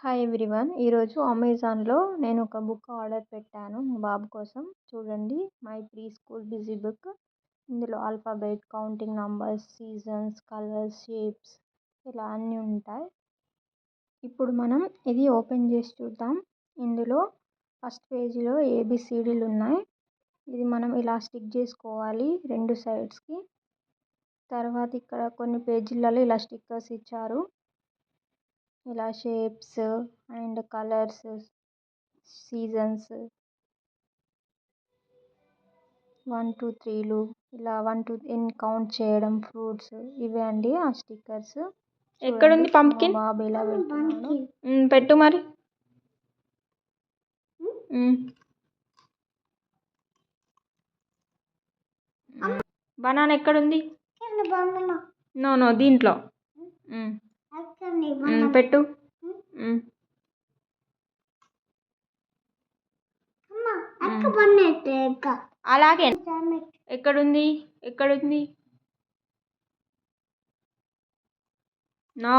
Hi everyone. ఈరోజు అమెజాన్లో నేను ఒక బుక్ ఆర్డర్ పెట్టాను మా బాబు కోసం. చూడండి, my pre school busy book. ఇందులో alphabet, counting numbers, seasons, colours, shapes ఇలా అన్నీ ఉంటాయి. ఇప్పుడు మనం ఇది ఓపెన్ చేసి చూద్దాం. ఇందులో ఫస్ట్ పేజీలో ఏబిసిడీలు ఉన్నాయి. ఇది మనం ఇలా స్టిక్ చేసుకోవాలి రెండు సైడ్స్కి. తర్వాత ఇక్కడ కొన్ని పేజీలలో ఇలా స్టిక్కర్స్ ఇచ్చారు. ఇలా షేప్స్ అండ్ కలర్స్, సీజన్స్, 1 2 3లు ఇలా 1 2 ఎన్ని కౌంట్ చేయడం, ఫ్రూట్స్ ఇవే అండి ఆ స్టిక్కర్స్. ఎక్కడుంది పంప్కిన్? బాబు ఇలా పెడుతున్నాడు. పెట్టు మరి. బనానా ఎక్కడుంది? నో దీంట్లో పెట్టు. అలాగే ఎక్కడుంది? నో